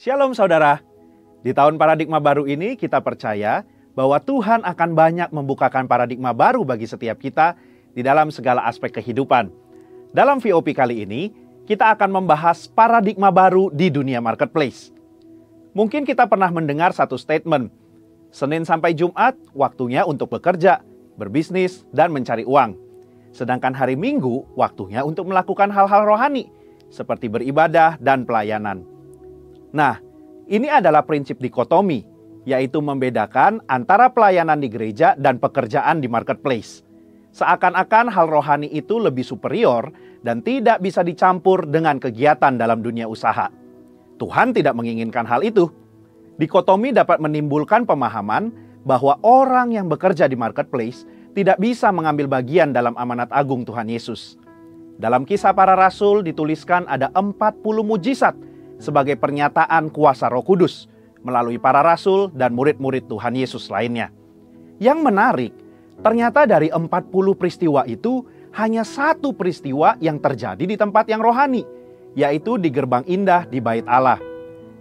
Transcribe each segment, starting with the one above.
Shalom saudara. Di tahun paradigma baru ini kita percaya bahwa Tuhan akan banyak membukakan paradigma baru bagi setiap kita di dalam segala aspek kehidupan. Dalam VOP kali ini, kita akan membahas paradigma baru di dunia marketplace. Mungkin kita pernah mendengar satu statement, Senin sampai Jumat waktunya untuk bekerja, berbisnis, dan mencari uang. Sedangkan hari Minggu waktunya untuk melakukan hal-hal rohani, seperti beribadah dan pelayanan. Nah, ini adalah prinsip dikotomi, yaitu membedakan antara pelayanan di gereja dan pekerjaan di marketplace. Seakan-akan hal rohani itu lebih superior dan tidak bisa dicampur dengan kegiatan dalam dunia usaha. Tuhan tidak menginginkan hal itu. Dikotomi dapat menimbulkan pemahaman bahwa orang yang bekerja di marketplace tidak bisa mengambil bagian dalam amanat agung Tuhan Yesus. Dalam Kisah Para Rasul dituliskan ada 40 mujizat sebagai pernyataan kuasa Roh Kudus melalui para rasul dan murid-murid Tuhan Yesus lainnya. Yang menarik, ternyata dari 40 peristiwa itu hanya satu peristiwa yang terjadi di tempat yang rohani, yaitu di gerbang indah di Bait Allah.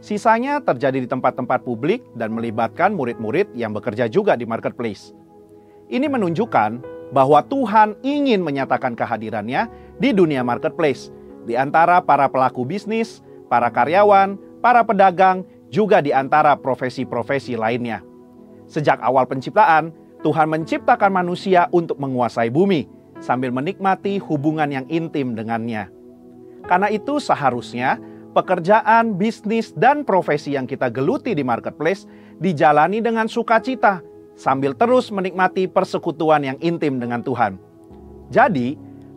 Sisanya terjadi di tempat-tempat publik dan melibatkan murid-murid yang bekerja juga di marketplace. Ini menunjukkan bahwa Tuhan ingin menyatakan kehadirannya di dunia marketplace, di antara para pelaku bisnis, para karyawan, para pedagang, juga di antara profesi-profesi lainnya. Sejak awal penciptaan, Tuhan menciptakan manusia untuk menguasai bumi, sambil menikmati hubungan yang intim dengannya. Karena itu seharusnya pekerjaan, bisnis, dan profesi yang kita geluti di marketplace dijalani dengan sukacita, sambil terus menikmati persekutuan yang intim dengan Tuhan. Jadi,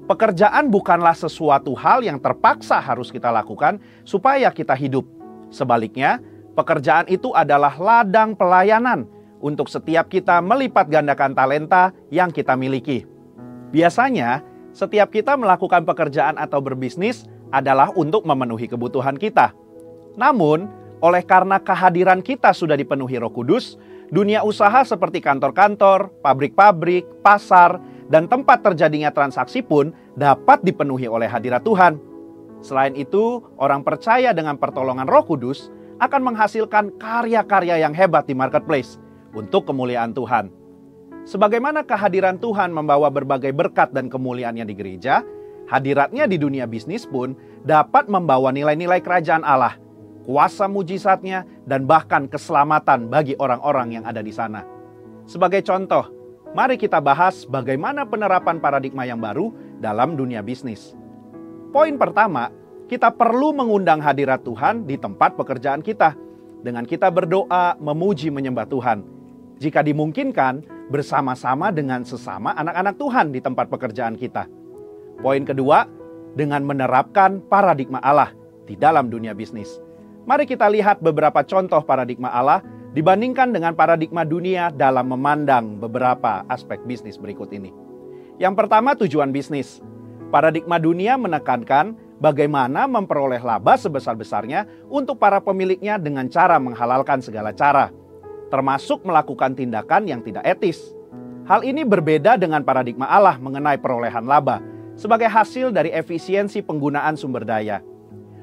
pekerjaan bukanlah sesuatu hal yang terpaksa harus kita lakukan supaya kita hidup. Sebaliknya, pekerjaan itu adalah ladang pelayanan untuk setiap kita melipat gandakan talenta yang kita miliki. Biasanya, setiap kita melakukan pekerjaan atau berbisnis adalah untuk memenuhi kebutuhan kita. Namun, oleh karena kehadiran kita sudah dipenuhi Roh Kudus, dunia usaha seperti kantor-kantor, pabrik-pabrik, pasar, dan tempat terjadinya transaksi pun dapat dipenuhi oleh hadirat Tuhan. Selain itu, orang percaya dengan pertolongan Roh Kudus akan menghasilkan karya-karya yang hebat di marketplace untuk kemuliaan Tuhan. Sebagaimana kehadiran Tuhan membawa berbagai berkat dan kemuliaannya di gereja, hadiratnya di dunia bisnis pun dapat membawa nilai-nilai kerajaan Allah, kuasa mujizatnya, dan bahkan keselamatan bagi orang-orang yang ada di sana. Sebagai contoh, mari kita bahas bagaimana penerapan paradigma yang baru dalam dunia bisnis. Poin pertama, kita perlu mengundang hadirat Tuhan di tempat pekerjaan kita. Dengan kita berdoa, memuji, menyembah Tuhan. Jika dimungkinkan, bersama-sama dengan sesama anak-anak Tuhan di tempat pekerjaan kita. Poin kedua, dengan menerapkan paradigma Allah di dalam dunia bisnis. Mari kita lihat beberapa contoh paradigma Allah dibandingkan dengan paradigma dunia dalam memandang beberapa aspek bisnis berikut ini. Yang pertama, tujuan bisnis. Paradigma dunia menekankan bagaimana memperoleh laba sebesar-besarnya untuk para pemiliknya dengan cara menghalalkan segala cara, termasuk melakukan tindakan yang tidak etis. Hal ini berbeda dengan paradigma Allah mengenai perolehan laba sebagai hasil dari efisiensi penggunaan sumber daya.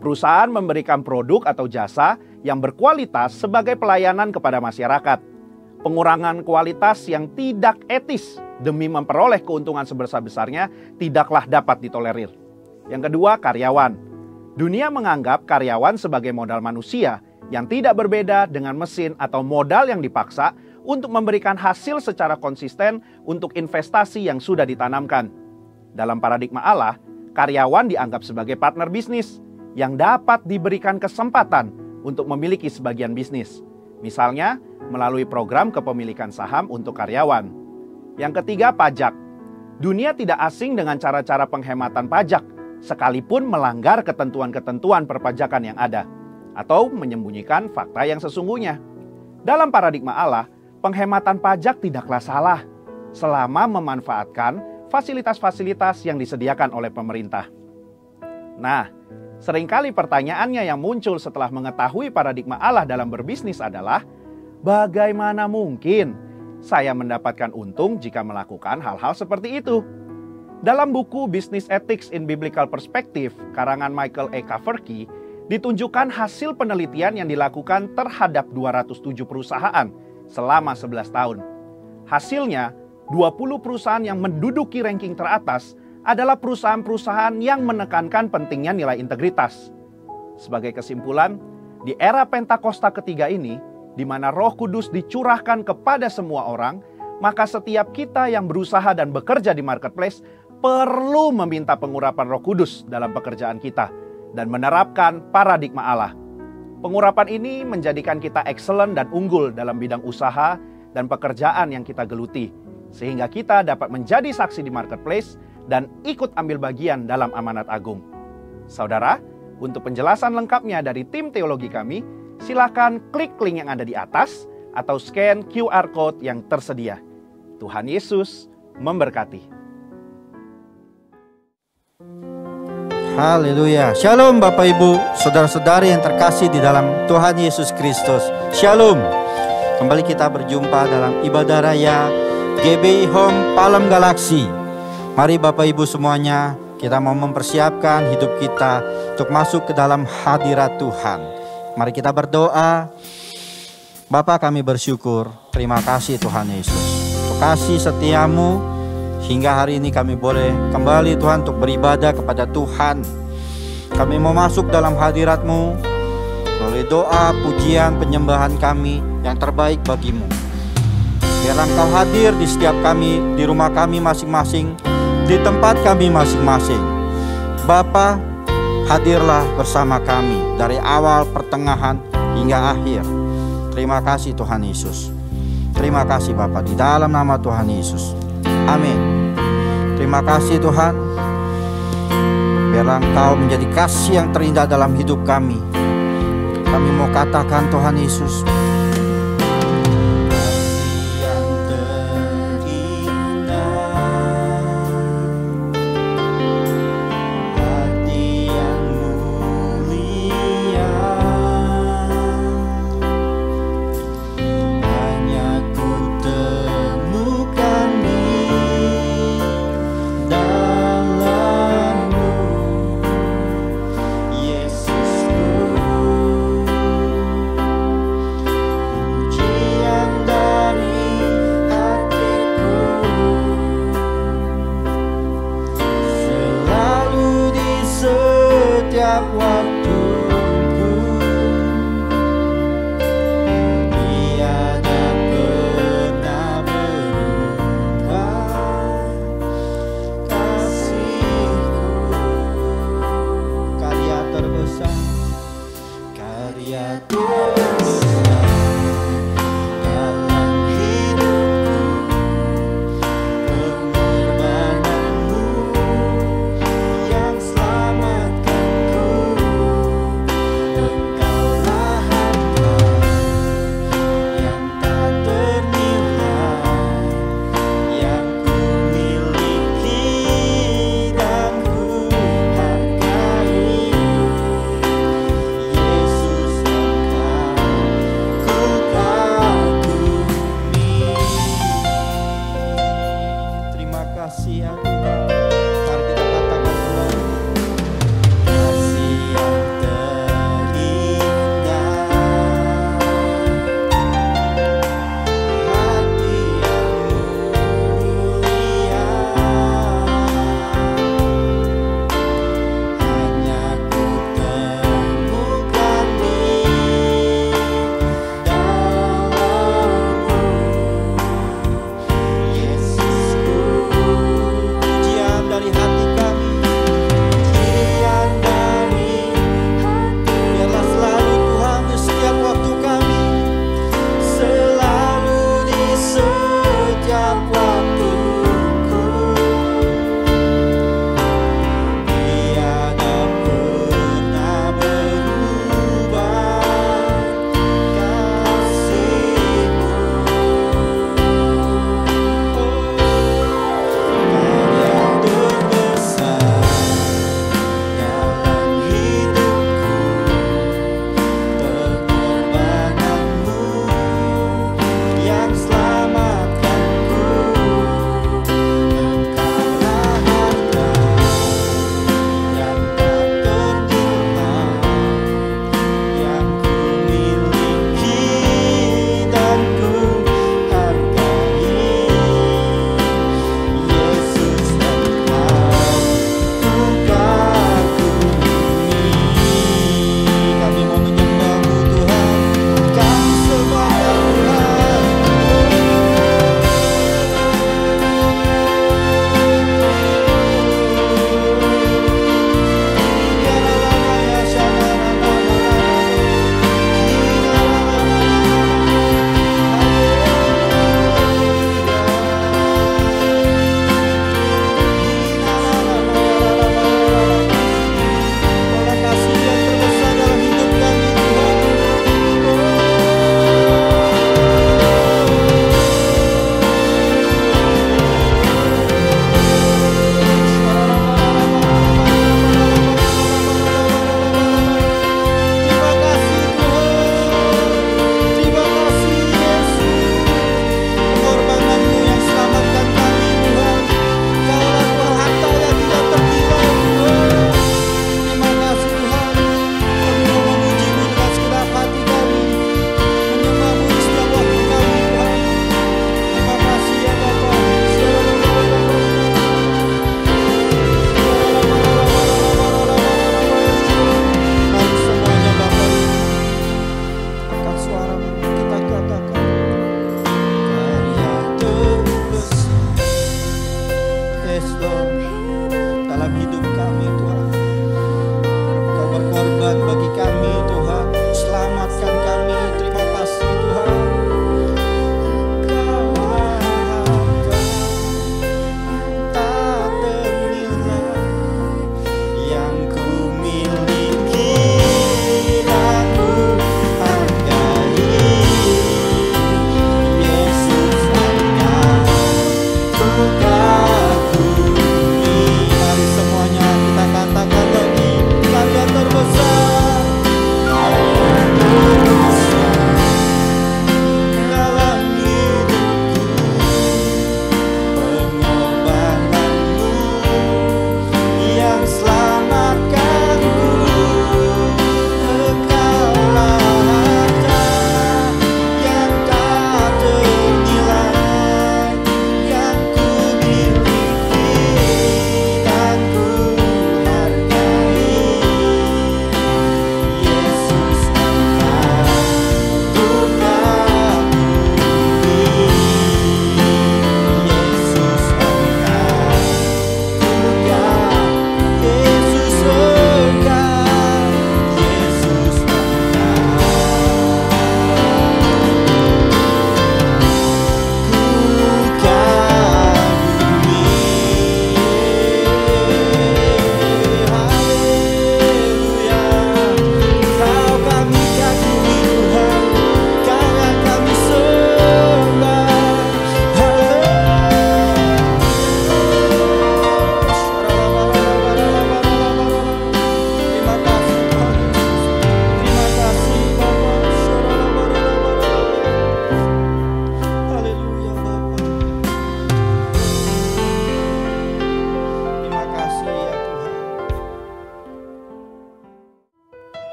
Perusahaan memberikan produk atau jasa yang berkualitas sebagai pelayanan kepada masyarakat. Pengurangan kualitas yang tidak etis demi memperoleh keuntungan sebesar-besarnya tidaklah dapat ditolerir. Yang kedua, karyawan. Dunia menganggap karyawan sebagai modal manusia yang tidak berbeda dengan mesin atau modal yang dipaksa untuk memberikan hasil secara konsisten untuk investasi yang sudah ditanamkan. Dalam paradigma Allah, karyawan dianggap sebagai partner bisnis yang dapat diberikan kesempatan untuk memiliki sebagian bisnis. Misalnya, melalui program kepemilikan saham untuk karyawan. Yang ketiga, pajak. Dunia tidak asing dengan cara-cara penghematan pajak, sekalipun melanggar ketentuan-ketentuan perpajakan yang ada, atau menyembunyikan fakta yang sesungguhnya. Dalam paradigma Allah, penghematan pajak tidaklah salah, selama memanfaatkan fasilitas-fasilitas yang disediakan oleh pemerintah. Nah, seringkali pertanyaannya yang muncul setelah mengetahui paradigma Allah dalam berbisnis adalah, bagaimana mungkin saya mendapatkan untung jika melakukan hal-hal seperti itu? Dalam buku Business Ethics in Biblical Perspective, karangan Michael E. Kaverke, ditunjukkan hasil penelitian yang dilakukan terhadap 207 perusahaan selama 11 tahun. Hasilnya, 20 perusahaan yang menduduki ranking teratas adalah perusahaan-perusahaan yang menekankan pentingnya nilai integritas. Sebagai kesimpulan, di era Pentakosta ketiga ini, di mana Roh Kudus dicurahkan kepada semua orang, maka setiap kita yang berusaha dan bekerja di marketplace perlu meminta pengurapan Roh Kudus dalam pekerjaan kita dan menerapkan paradigma Allah. Pengurapan ini menjadikan kita excellent dan unggul dalam bidang usaha dan pekerjaan yang kita geluti, sehingga kita dapat menjadi saksi di marketplace dan ikut ambil bagian dalam amanat agung. Saudara, untuk penjelasan lengkapnya dari tim teologi kami, silakan klik link yang ada di atas atau scan QR Code yang tersedia. Tuhan Yesus memberkati. Haleluya. Shalom Bapak Ibu, saudara-saudari yang terkasih di dalam Tuhan Yesus Kristus. Shalom. Kembali kita berjumpa dalam ibadah raya GBI Home Palem Galaksi. Mari Bapak Ibu semuanya, kita mau mempersiapkan hidup kita untuk masuk ke dalam hadirat Tuhan. Mari kita berdoa. Bapa, kami bersyukur. Terima kasih Tuhan Yesus. Untuk kasih setiamu hingga hari ini kami boleh kembali Tuhan untuk beribadah kepada Tuhan. Kami mau masuk dalam hadirat-Mu melalui doa, pujian, penyembahan kami yang terbaik bagimu. Biarlah Engkau hadir di setiap kami, di rumah kami masing-masing, di tempat kami masing-masing. Bapa, hadirlah bersama kami dari awal, pertengahan, hingga akhir. Terima kasih Tuhan Yesus. Terima kasih Bapa, di dalam nama Tuhan Yesus. Amin. Terima kasih Tuhan. Biarlah Engkau menjadi kasih yang terindah dalam hidup kami. Kami mau katakan Tuhan Yesus,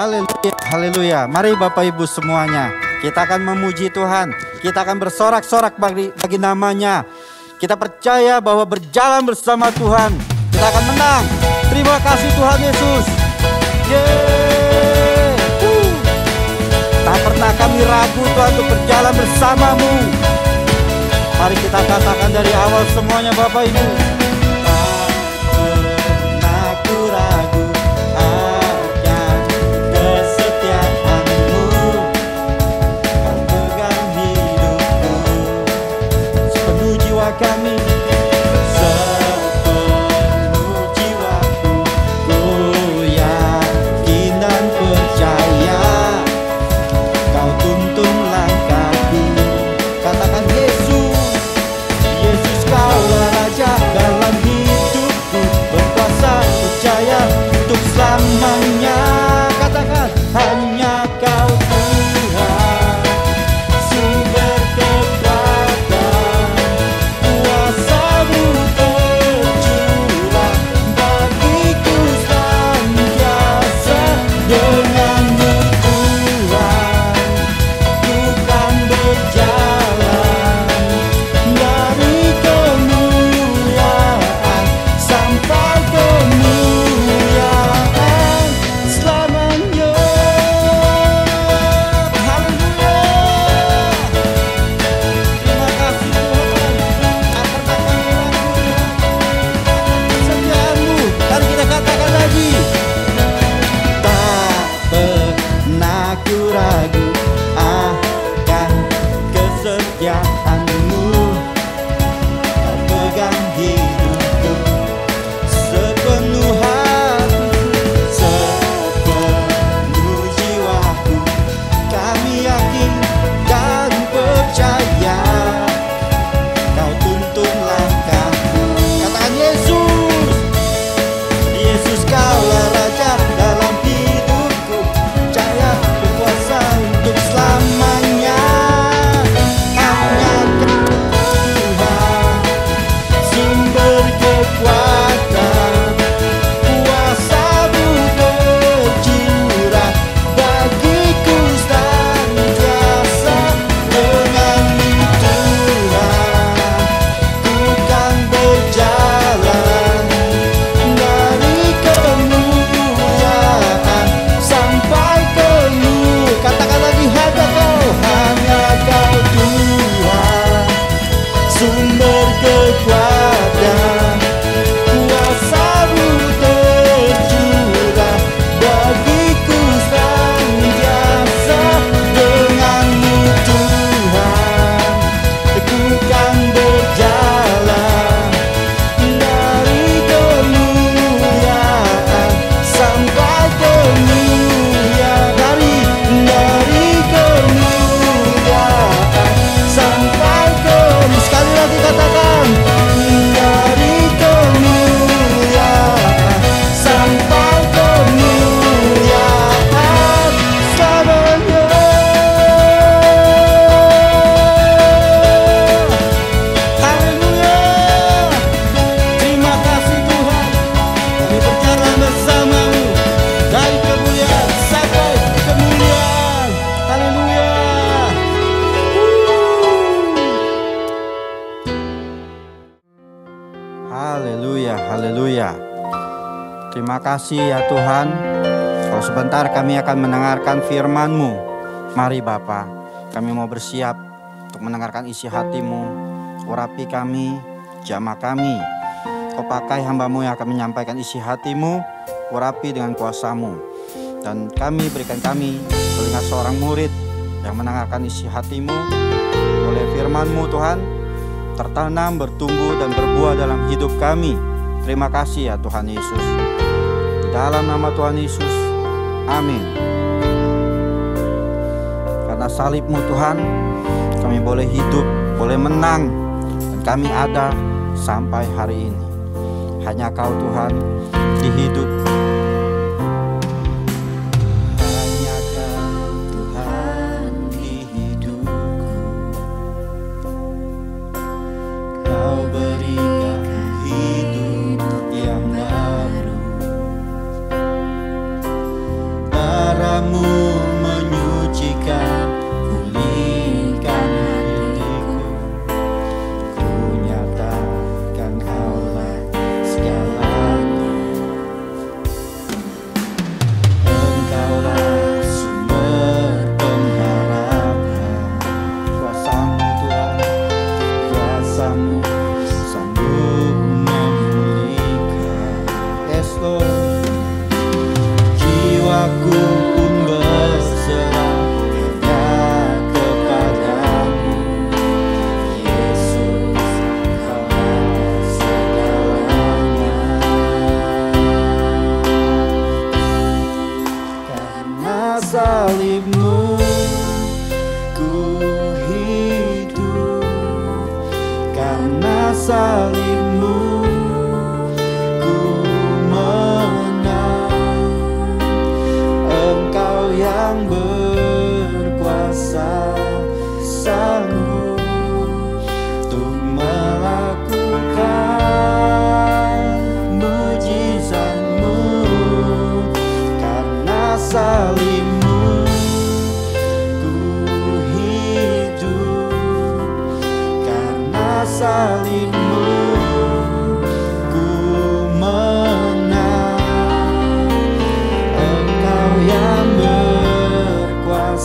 Haleluya, haleluya. Mari Bapak Ibu semuanya, kita akan memuji Tuhan. Kita akan bersorak-sorak bagi namanya. Kita percaya bahwa berjalan bersama Tuhan, kita akan menang. Terima kasih Tuhan Yesus. Yeay. Tak pernah kami ragu Tuhan untuk berjalan bersamamu. Mari kita katakan dari awal semuanya Bapak Ibu. Kami sepenuh jiwaku, ku yakin dan percaya Kau tuntun langkahku. Katakan Yesus, Yesus Kaulah Raja dalam hidupku, berkuasa percaya untuk selamanya. Katakan hanya Kau Tuhan, sumber kekuatan. Kuasamu tercurah bagiku senantiasa. Denganmu Tuhan, ku kan berjalan dari kemuliaan sampai kemuliaan selamanya. Haleluya. Terima kasih Tuhan. Setiamu, mari kita katakan lagi. Tak pernah ku ragu akan kesetiaanmu. Kau pegang hidupku sepenuh hatiku, sepenuh jiwaku. Kami yakin dan percaya Kau tuntun langkahku. Katakan Yesus, Yesus Kaulah Raja dalam hidupku, percaya berkuasa untuk selamanya. Hanya Tuhan, sumber kekuatan. Kuasamu tercurah bagiku senantiasa. Denganmu Tuhan, ku kan berjalan dari kemuliaan sampai kemuliaan. Katakan lagi, hanya Kau Tuhan, sumber kekuatan. Kuasamu tercurah bagiku senantiasa. Denganmu Tuhan, ku kan berjalan dari kemuliaan sampai kemuliaan. Dari kemuliaan sampai kemuliaan. Sekali lagi katakan, dari kemuliaan sampai kemuliaan selamanya. Haleluya. Terima kasih Tuhan, kami berjalan bersamamu dari kemuliaan sampai kemuliaan. Haleluya. Haleluya, haleluya. Terima kasih ya Tuhan. Kalau sebentar kami akan mendengarkan firman-Mu. Mari Bapa, kami mau bersiap untuk mendengarkan isi hati-Mu. Urapi kami, jamah kami. Kau pakai hamba-Mu yang akan menyampaikan isi hati-Mu. Urapi dengan kuasa-Mu. Dan berikan kami telinga seorang murid yang mendengarkan isi hati-Mu. Oleh firman-Mu Tuhan, tertanam, bertumbuh, dan berbuah dalam hidup kami. Terima kasih ya Tuhan Yesus. Di dalam nama Tuhan Yesus, amin. Karena salib-Mu Tuhan, kami boleh hidup, boleh menang, dan kami ada sampai hari ini. Hanya Kau Tuhan di hidup. Hanya Kau Tuhan di hidupku. Kau berikan hidup yang baru. Darah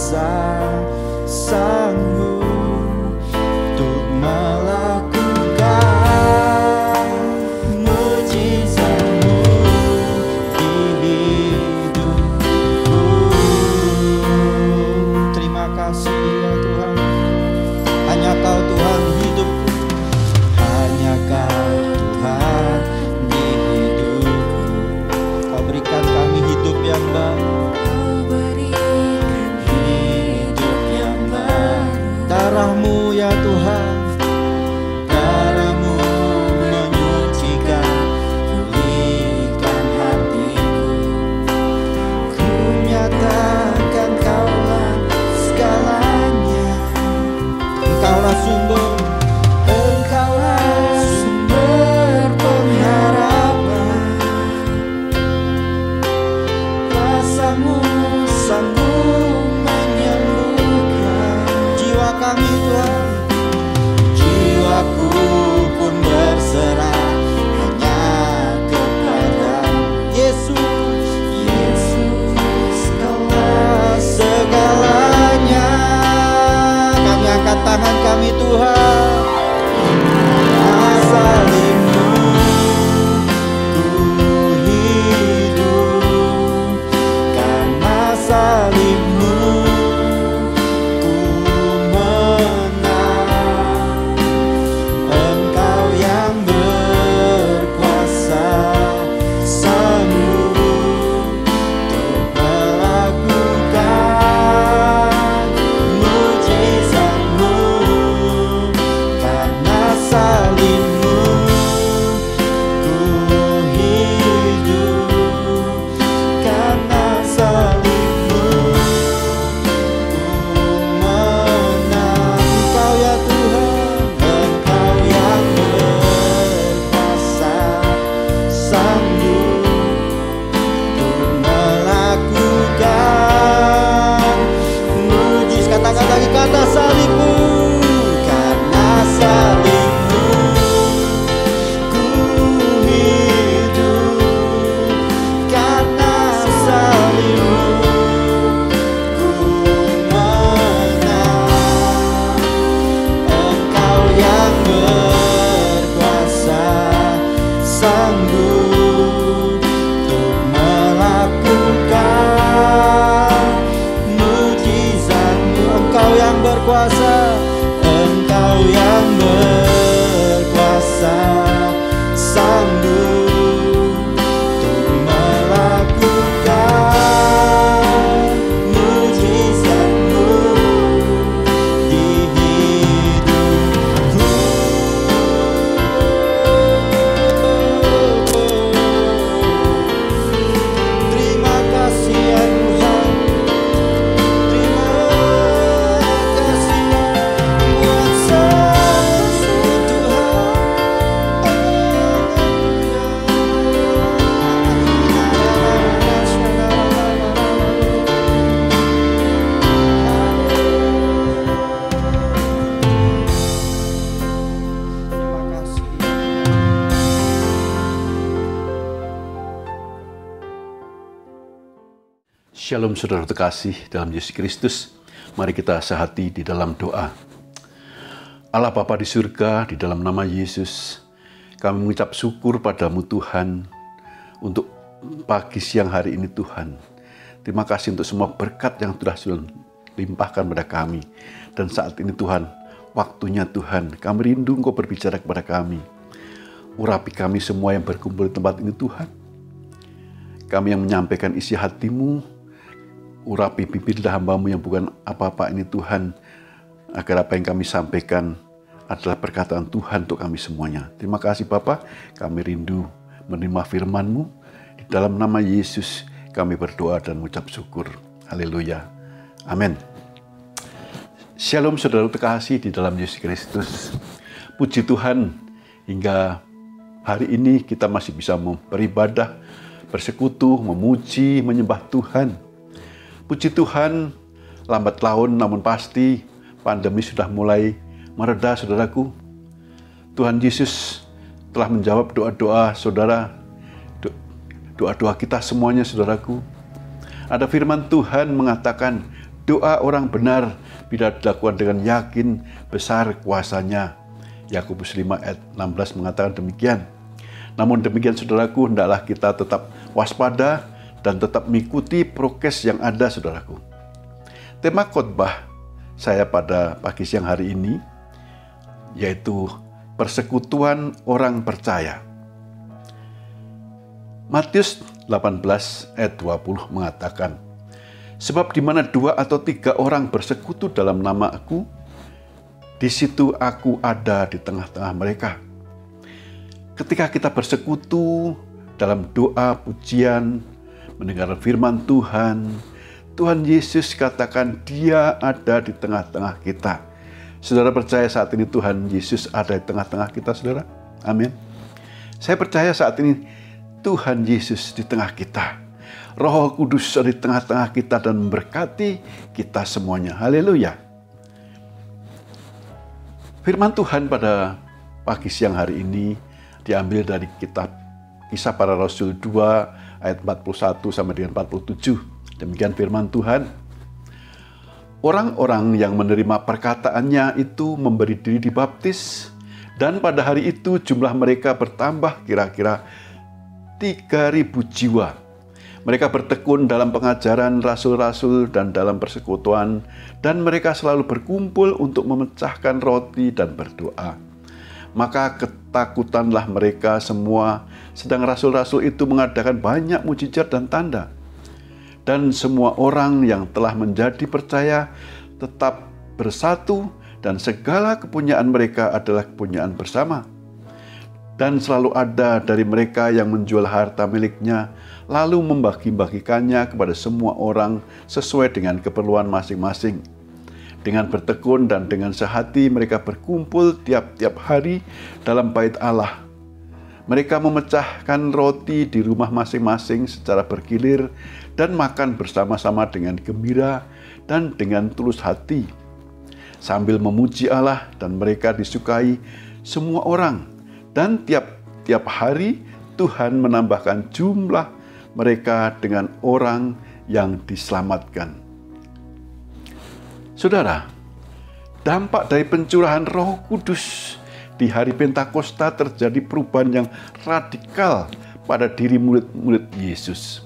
berkuasa, sanggup untuk melakukan mujizat-Mu di hidupku. Terima kasih ya Tuhan, hanya Kau Tuhan hidupku, hanya Kau Tuhan di hidupku. Kau berikan kami hidup yang baru, darah-Mu ya Tuhan, darah-Mu menyucikan, pulihkan hatiku. Ku nyatakan Kaulah segalanya, Engkaulah sumber, Engkaulah sumber pengharapan. Kuasa-Mu sanggup menyembuhkan jiwa kami Tuhan. Jiwaku pun berserah hanya kepada Yesus. Yesus, Kaulah segalanya. Kami angkat tangan kami Tuhan, salib-Mu ku hidup, karena salib-Mu ku menang. Engkau yang berkuasa, sanggup untuk melakukan mujizat-Mu, karena salib-Mu ku hidup, karena salib-Mu ku menang. Engkau ya Tuhan, Engkau yang berkuasa, sanggup untuk melakukan mujizat. Katakan lagi kata salib-Mu, karena salib-Mu ku hidup, karena salib-Mu ku menang. Engkau yang berkuasa, sanggup untuk melakukan mujizat-Mu. Engkau yang berkuasa, Engkau yang berkuasa, sanggup untuk melakukan mujizat-Mu di hidupku. Terima kasih ya Tuhan, terima kasih kuasa Tuhan. Terima kasih. Shalom saudara terkasih dalam Yesus Kristus. Mari kita sehati di dalam doa. Allah Bapa di surga, di dalam nama Yesus, kami mengucap syukur padamu Tuhan untuk pagi siang hari ini Tuhan. Terima kasih untuk semua berkat yang sudah limpahkan pada kami. Dan saat ini Tuhan, waktunya Tuhan, kami rindu Engkau berbicara kepada kami. Urapi kami semua yang berkumpul di tempat ini Tuhan. Kami yang menyampaikan isi hati-Mu, urapi bibir hamba-Mu yang bukan apa-apa ini Tuhan, agar apa yang kami sampaikan adalah perkataan Tuhan untuk kami semuanya. Terima kasih Bapa, kami rindu menerima firman-Mu. Di dalam nama Yesus kami berdoa dan mengucap syukur. Haleluya. Amin. Shalom saudara terkasih di dalam Yesus Kristus. Puji Tuhan, hingga hari ini kita masih bisa beribadah, bersekutu, memuji, menyembah Tuhan. Puji Tuhan, lambat laun namun pasti pandemi sudah mulai mereda saudaraku. Tuhan Yesus telah menjawab doa-doa saudara, doa-doa kita semuanya saudaraku. Ada firman Tuhan mengatakan, Doa orang benar bila dilakukan dengan yakin besar kuasanya. Yakobus 5 ayat 16 mengatakan demikian. Namun demikian saudaraku, hendaklah kita tetap waspada dan tetap mengikuti prokes yang ada saudaraku. Tema khotbah saya pada pagi siang hari ini yaitu persekutuan orang percaya. Matius 18 ayat 20 mengatakan, sebab di mana 2 atau 3 orang bersekutu dalam nama Aku, di situ Aku ada di tengah-tengah mereka. Ketika kita bersekutu dalam doa, pujian, mendengar firman Tuhan, Tuhan Yesus katakan Dia ada di tengah-tengah kita. Saudara percaya saat ini Tuhan Yesus ada di tengah-tengah kita, saudara? Amin. Saya percaya saat ini Tuhan Yesus di tengah kita. Roh Kudus ada di tengah-tengah kita dan memberkati kita semuanya. Haleluya. Firman Tuhan pada pagi siang hari ini diambil dari kitab Kisah Para Rasul 2 ayat 41 sampai dengan 47. Demikian firman Tuhan. Orang-orang yang menerima perkataannya itu memberi diri dibaptis, dan pada hari itu jumlah mereka bertambah kira-kira 3.000 jiwa. Mereka bertekun dalam pengajaran rasul-rasul dan dalam persekutuan, dan mereka selalu berkumpul untuk memecahkan roti dan berdoa. Maka ketakutanlah mereka semua, sedang rasul-rasul itu mengadakan banyak mujizat dan tanda. Dan semua orang yang telah menjadi percaya tetap bersatu, dan segala kepunyaan mereka adalah kepunyaan bersama. Dan selalu ada dari mereka yang menjual harta miliknya, lalu membagi-bagikannya kepada semua orang sesuai dengan keperluan masing-masing. Dengan bertekun dan dengan sehati mereka berkumpul tiap-tiap hari dalam bait Allah. Mereka memecahkan roti di rumah masing-masing secara bergilir dan makan bersama-sama dengan gembira dan dengan tulus hati, sambil memuji Allah, dan mereka disukai semua orang. Dan tiap-tiap hari Tuhan menambahkan jumlah mereka dengan orang yang diselamatkan. Saudara, dampak dari pencurahan Roh Kudus di hari Pentakosta terjadi perubahan yang radikal pada diri murid-murid Yesus.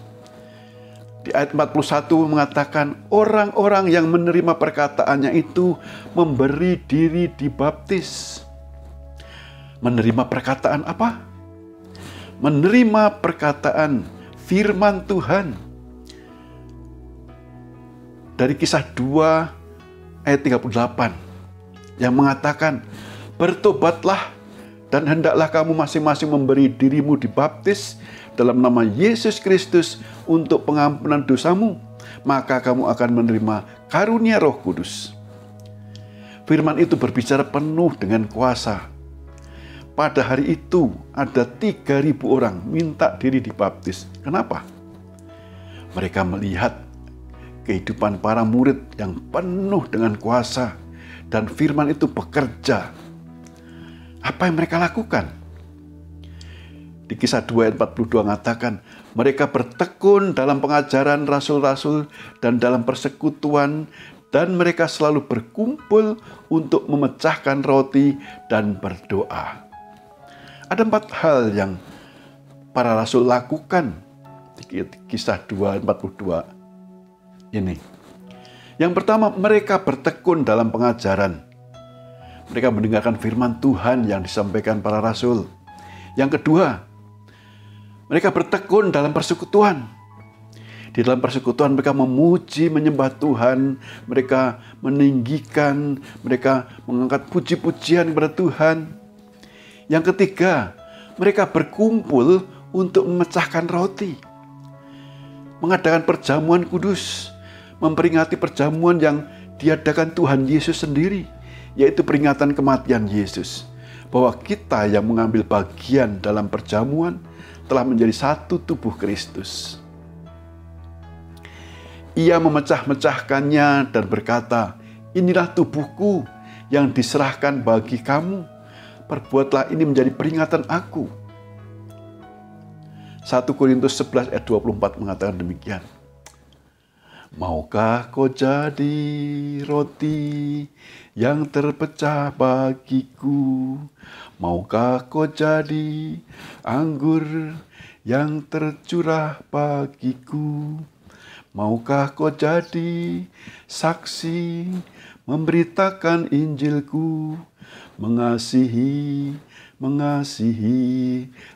Di ayat 41 mengatakan orang-orang yang menerima perkataannya itu memberi diri dibaptis. Menerima perkataan apa? Menerima perkataan firman Tuhan. Dari Kisah 2 ayat 38 yang mengatakan, bertobatlah dan hendaklah kamu masing-masing memberi dirimu dibaptis dalam nama Yesus Kristus untuk pengampunan dosamu, maka kamu akan menerima karunia Roh Kudus. Firman itu berbicara penuh dengan kuasa. Pada hari itu ada 3.000 orang minta diri dibaptis. Kenapa? Mereka melihat kehidupan para murid yang penuh dengan kuasa, dan firman itu bekerja. Apa yang mereka lakukan? Di Kisah 2 ayat 42 mengatakan, mereka bertekun dalam pengajaran rasul-rasul dan dalam persekutuan, dan mereka selalu berkumpul untuk memecahkan roti dan berdoa. Ada 4 hal yang para rasul lakukan di Kisah 2 ayat 42 ini. Yang pertama, mereka bertekun dalam pengajaran. Mereka mendengarkan firman Tuhan yang disampaikan para rasul. Yang kedua, mereka bertekun dalam persekutuan. Di dalam persekutuan mereka memuji, menyembah Tuhan, mereka meninggikan, mereka mengangkat puji-pujian kepada Tuhan. Yang ketiga, mereka berkumpul untuk memecahkan roti. Mengadakan perjamuan kudus, memperingati perjamuan yang diadakan Tuhan Yesus sendiri, yaitu peringatan kematian Yesus. Bahwa kita yang mengambil bagian dalam perjamuan telah menjadi satu tubuh Kristus. Ia memecah-mecahkannya dan berkata, inilah tubuhku yang diserahkan bagi kamu. Perbuatlah ini menjadi peringatan aku. 1 Korintus 11 ayat 24 mengatakan demikian. Maukah kau jadi roti yang terpecah bagiku? Maukah kau jadi anggur yang tercurah bagiku? Maukah kau jadi saksi memberitakan Injilku? Mengasihi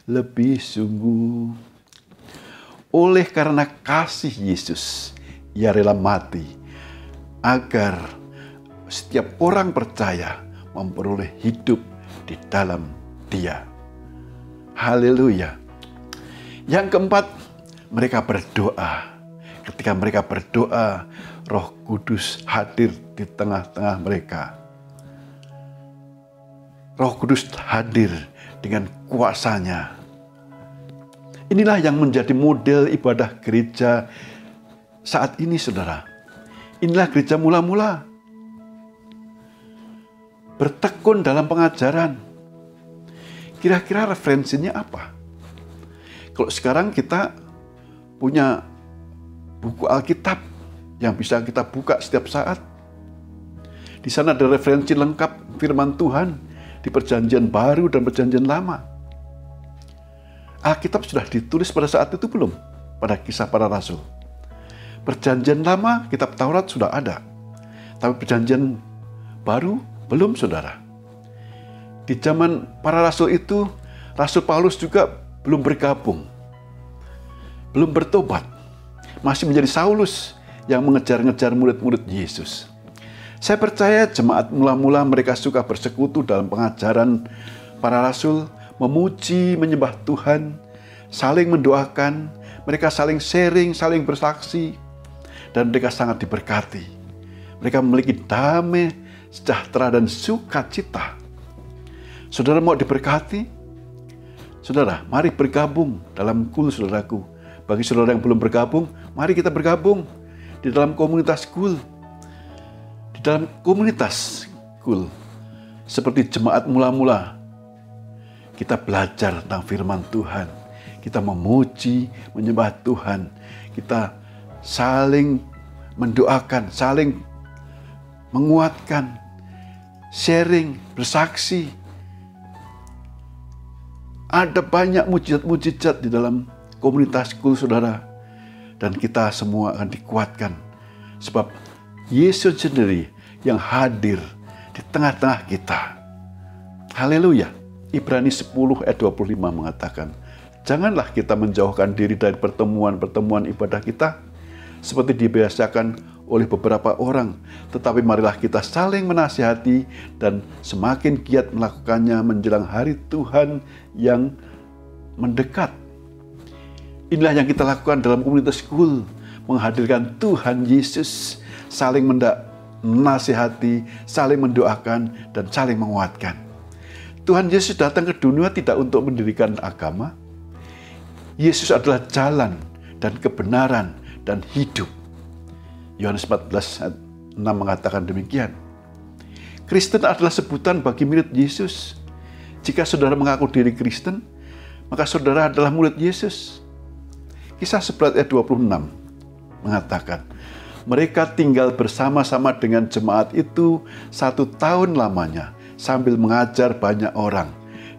lebih sungguh. Oleh karena kasih Yesus, Ia rela mati agar setiap orang percaya memperoleh hidup di dalam Dia. Haleluya. Yang keempat, mereka berdoa. Ketika mereka berdoa, Roh Kudus hadir di tengah-tengah mereka. Roh Kudus hadir dengan kuasanya. Inilah yang menjadi model ibadah gereja saat ini, saudara. Inilah gereja mula-mula. Bertekun dalam pengajaran. Kira-kira referensinya apa? Kalau sekarang kita punya buku Alkitab yang bisa kita buka setiap saat. Di sana ada referensi lengkap firman Tuhan di Perjanjian Baru dan Perjanjian Lama. Alkitab sudah ditulis pada saat itu belum? Pada Kisah Para Rasul. Perjanjian Lama, kitab Taurat sudah ada. Tapi Perjanjian Baru belum, saudara. Di zaman para rasul itu, Rasul Paulus juga belum bergabung. Belum bertobat. Masih menjadi Saulus yang mengejar-ngejar murid-murid Yesus. Saya percaya jemaat mula-mula mereka suka bersekutu dalam pengajaran para rasul, memuji, menyembah Tuhan, saling mendoakan, mereka saling sharing, saling bersaksi, dan mereka sangat diberkati. Mereka memiliki damai, sejahtera, dan sukacita. Saudara mau diberkati? Saudara, mari bergabung dalam kul, saudaraku. Bagi saudara yang belum bergabung, mari kita bergabung di dalam komunitas kul. Di dalam komunitas kul, seperti jemaat mula-mula, kita belajar tentang firman Tuhan. Kita memuji, menyembah Tuhan. Kita saling mendoakan, saling menguatkan, sharing, bersaksi. Ada banyak mujizat-mujizat di dalam komunitas kul, saudara. Dan kita semua akan dikuatkan. Sebab Yesus sendiri yang hadir di tengah-tengah kita. Haleluya. Ibrani 10 ayat 25 mengatakan, janganlah kita menjauhkan diri dari pertemuan-pertemuan ibadah kita, seperti dibiasakan oleh beberapa orang, tetapi marilah kita saling menasihati dan semakin giat melakukannya menjelang hari Tuhan yang mendekat. Inilah yang kita lakukan dalam komunitas kul, menghadirkan Tuhan Yesus, saling menasihati, saling mendoakan, dan saling menguatkan. Tuhan Yesus datang ke dunia tidak untuk mendirikan agama. Yesus adalah jalan dan kebenaran dan hidup. Yohanes 14 ayat 6 mengatakan demikian. Kristen adalah sebutan bagi murid Yesus. Jika saudara mengaku diri Kristen, maka saudara adalah murid Yesus. Kisah 11 ayat 26 mengatakan, mereka tinggal bersama-sama dengan jemaat itu 1 tahun lamanya, sambil mengajar banyak orang.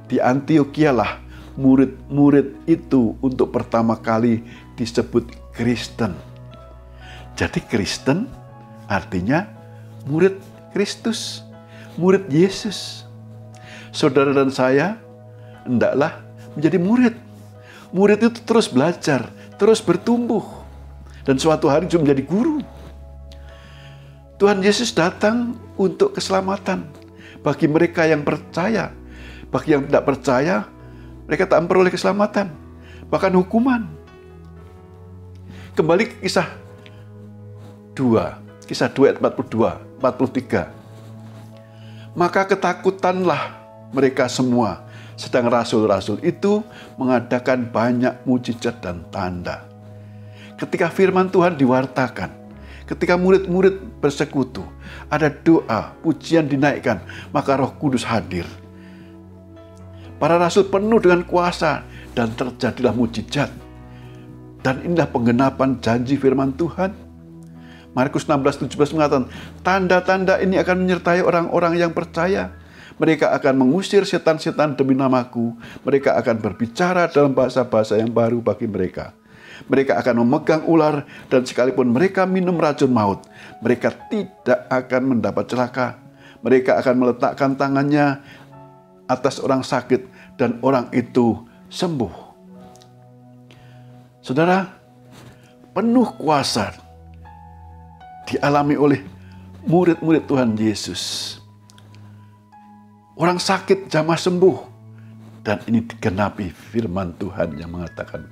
Di Antiokhia lah murid-murid itu untuk pertama kali disebut Kristen. Jadi Kristen artinya murid Kristus, murid Yesus. Saudara dan saya hendaklah menjadi murid. Murid itu terus belajar, terus bertumbuh, dan suatu hari juga menjadi guru. Tuhan Yesus datang untuk keselamatan bagi mereka yang percaya. Bagi yang tidak percaya, mereka tak memperoleh keselamatan, bahkan hukuman. Kembali ke kisah 2 ayat 42, 43. Maka ketakutanlah mereka semua, sedang rasul-rasul itu mengadakan banyak mujizat dan tanda. Ketika firman Tuhan diwartakan, ketika murid-murid bersekutu, ada doa, pujian dinaikkan, maka Roh Kudus hadir. Para rasul penuh dengan kuasa dan terjadilah mujizat. Dan inilah penggenapan janji firman Tuhan. Markus 16:17 mengatakan, tanda-tanda ini akan menyertai orang-orang yang percaya. Mereka akan mengusir setan-setan demi namaku. Mereka akan berbicara dalam bahasa-bahasa yang baru bagi mereka. Mereka akan memegang ular, dan sekalipun mereka minum racun maut, mereka tidak akan mendapat celaka. Mereka akan meletakkan tangannya atas orang sakit, dan orang itu sembuh. Saudara, penuh kuasa dialami oleh murid-murid Tuhan Yesus. Orang sakit jamah sembuh. Dan ini digenapi firman Tuhan yang mengatakan,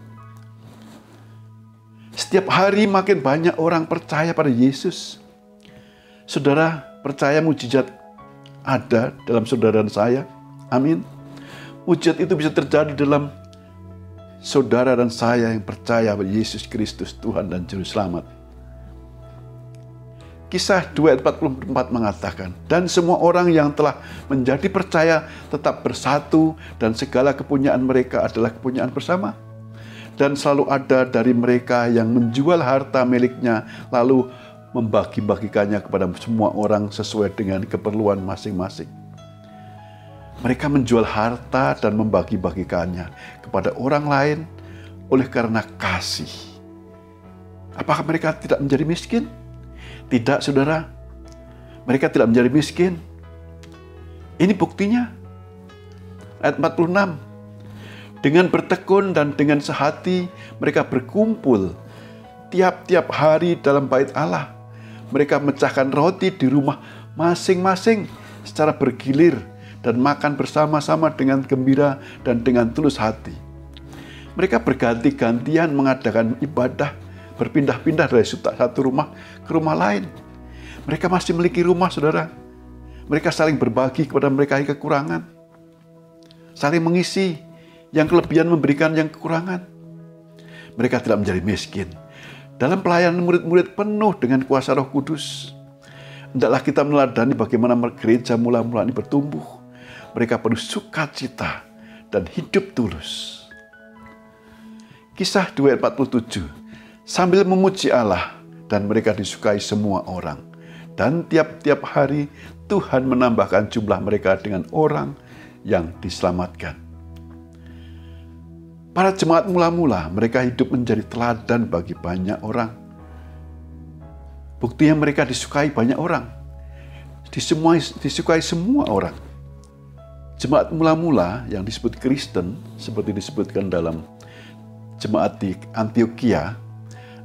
setiap hari makin banyak orang percaya pada Yesus. Saudara, percaya mujizat ada dalam saudara dan saya? Amin. Mujizat itu bisa terjadi dalam saudara dan saya yang percaya pada Yesus Kristus, Tuhan dan Juru Selamat. Kisah 2 ayat 44 mengatakan, dan semua orang yang telah menjadi percaya tetap bersatu, dan segala kepunyaan mereka adalah kepunyaan bersama. Dan selalu ada dari mereka yang menjual harta miliknya, lalu membagi-bagikannya kepada semua orang sesuai dengan keperluan masing-masing. Mereka menjual harta dan membagi-bagikannya kepada orang lain oleh karena kasih. Apakah mereka tidak menjadi miskin? Tidak, saudara. Mereka tidak menjadi miskin. Ini buktinya. Ayat 46. Dengan bertekun dan dengan sehati, mereka berkumpul tiap-tiap hari dalam bait Allah. Mereka memecahkan roti di rumah masing-masing secara bergilir dan makan bersama-sama dengan gembira dan dengan tulus hati. Mereka berganti-gantian mengadakan ibadah, berpindah-pindah dari satu rumah ke rumah lain. Mereka masih memiliki rumah, saudara. Mereka saling berbagi kepada mereka yang kekurangan. Saling mengisi, yang kelebihan memberikan yang kekurangan. Mereka tidak menjadi miskin. Dalam pelayanan murid-murid penuh dengan kuasa Roh Kudus. Hendaklah kita meneladani bagaimana gereja mula-mula ini bertumbuh. Mereka penuh sukacita dan hidup tulus. Kisah 2 ayat 47. Sambil memuji Allah, dan mereka disukai semua orang. Dan tiap-tiap hari Tuhan menambahkan jumlah mereka dengan orang yang diselamatkan. Para jemaat mula-mula, mereka hidup menjadi teladan bagi banyak orang. Buktinya mereka disukai banyak orang. Disukai semua orang. Jemaat mula-mula yang disebut Kristen, seperti disebutkan dalam jemaat di Antioquia,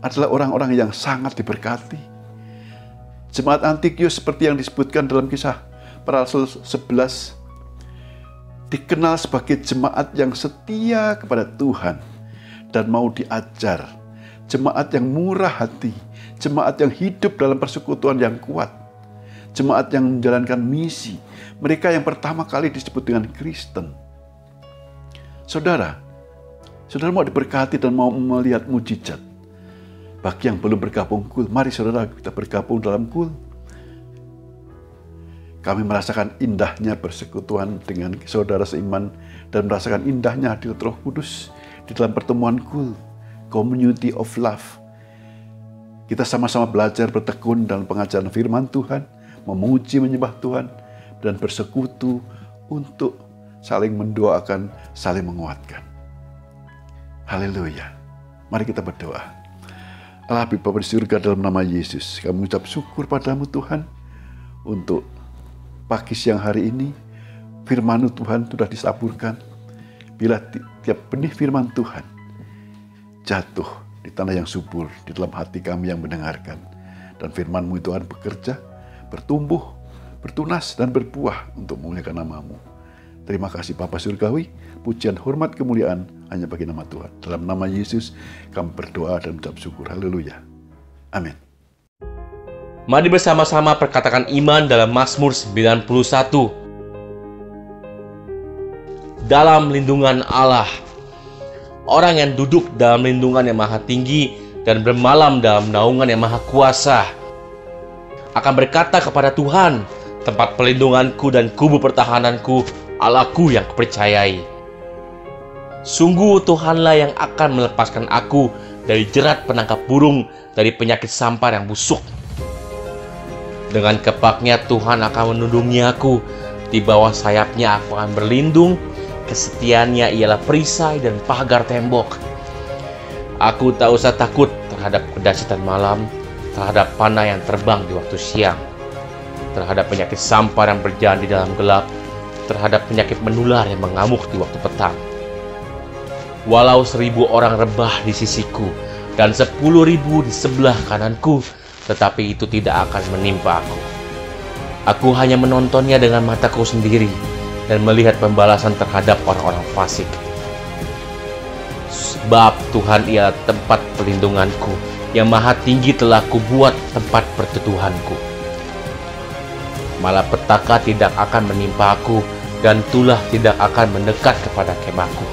adalah orang-orang yang sangat diberkati. Jemaat Antioquia seperti yang disebutkan dalam Kisah Para Rasul 11, dikenal sebagai jemaat yang setia kepada Tuhan dan mau diajar. Jemaat yang murah hati, jemaat yang hidup dalam persekutuan yang kuat, jemaat yang menjalankan misi. Mereka yang pertama kali disebut dengan Kristen. Saudara mau diberkati dan mau melihat mujizat. Bagi yang belum bergabung KUL, mari saudara kita bergabung dalam KUL. Kami merasakan indahnya persekutuan dengan saudara seiman dan merasakan indahnya hadirat Roh Kudus di dalam pertemuan KUL, Community of Love. Kita sama-sama belajar bertekun dalam pengajaran firman Tuhan, memuji menyembah Tuhan, dan bersekutu untuk saling mendoakan, saling menguatkan. Haleluya. Mari kita berdoa. Allah Bapa di surga, dalam nama Yesus, kami mengucap syukur padamu Tuhan untuk pagi siang hari ini. Firman-Mu Tuhan sudah disaburkan. Bila tiap benih firman Tuhan jatuh di tanah yang subur, di dalam hati kami yang mendengarkan. Dan firman-Mu Tuhan bekerja, bertumbuh, bertunas dan berbuah untuk memuliakan nama-Mu. Terima kasih Bapa Surgawi, pujian, hormat, kemuliaan hanya bagi nama Tuhan. Dalam nama Yesus kami berdoa dan mengucap syukur. Haleluya. Amin. Mari bersama-sama perkatakan iman dalam Mazmur 91. Dalam lindungan Allah. Orang yang duduk dalam lindungan yang maha tinggi dan bermalam dalam naungan yang maha kuasa akan berkata kepada Tuhan, tempat pelindunganku dan kubu pertahananku, Allahku yang kupercayai. Sungguh Tuhanlah yang akan melepaskan aku dari jerat penangkap burung, dari penyakit sampar yang busuk. Dengan kepaknya Tuhan akan melindungi aku. Di bawah sayapnya aku akan berlindung. Kesetiaannya ialah perisai dan pagar tembok. Aku tak usah takut terhadap kedahsyatan malam, terhadap panah yang terbang di waktu siang, terhadap penyakit sampar yang berjalan di dalam gelap, terhadap penyakit menular yang mengamuk di waktu petang. Walau 1000 orang rebah di sisiku dan 10.000 di sebelah kananku, tetapi itu tidak akan menimpa aku. Aku hanya menontonnya dengan mataku sendiri dan melihat pembalasan terhadap orang-orang fasik. Sebab Tuhan ialah tempat perlindunganku, yang maha tinggi telah kubuat tempat perteduhanku. Malapetaka tidak akan menimpa aku, dan tulah tidak akan mendekat kepada kemahku.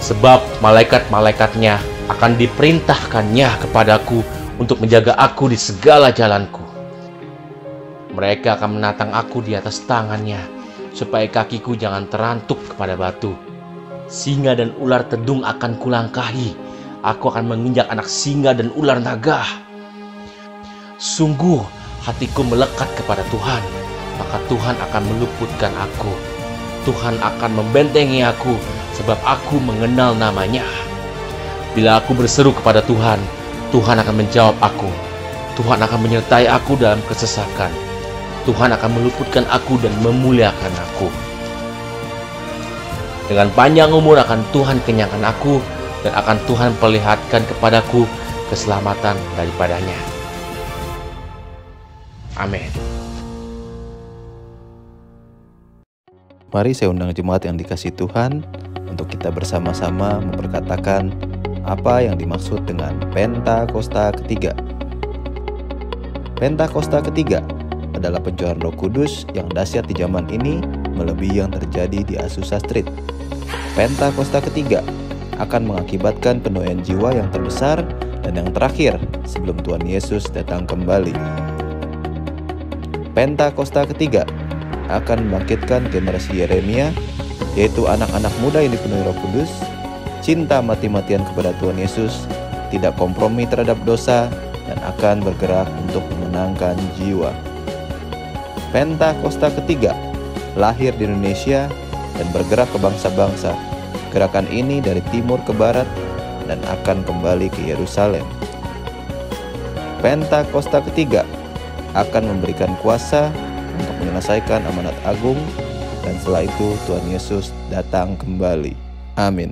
Sebab malaikat-malaikatnya akan diperintahkannya kepadaku untuk menjaga aku di segala jalanku. Mereka akan menatang aku di atas tangannya, supaya kakiku jangan terantuk kepada batu. Singa dan ular tedung akan kulangkahi. Aku akan menginjak anak singa dan ular naga. Sungguh hatiku melekat kepada Tuhan, maka Tuhan akan meluputkan aku. Tuhan akan membentengi aku, sebab aku mengenal namanya. Bila aku berseru kepada Tuhan, Tuhan akan menjawab aku. Tuhan akan menyertai aku dalam kesesakan. Tuhan akan meluputkan aku dan memuliakan aku. Dengan panjang umur akan Tuhan kenyangkan aku, dan akan Tuhan perlihatkan kepadaku keselamatan daripadanya. Amin. Mari saya undang jemaat yang dikasihi Tuhan untuk kita bersama-sama memperkatakan apa yang dimaksud dengan Pentakosta ketiga. Pentakosta ketiga adalah pencurahan Roh Kudus yang dahsyat di zaman ini melebihi yang terjadi di Azusa Street. Pentakosta ketiga akan mengakibatkan penuaian jiwa yang terbesar dan yang terakhir sebelum Tuhan Yesus datang kembali. Pentakosta ketiga akan membangkitkan generasi Yeremia, yaitu anak-anak muda yang dipenuhi Roh Kudus, cinta mati-matian kepada Tuhan Yesus, tidak kompromi terhadap dosa, dan akan bergerak untuk memenangkan jiwa. Pentakosta ketiga lahir di Indonesia dan bergerak ke bangsa-bangsa. Gerakan ini dari timur ke barat dan akan kembali ke Yerusalem. Pentakosta ketiga akan memberikan kuasa untuk menyelesaikan amanat agung, dan setelah itu Tuhan Yesus datang kembali. Amin.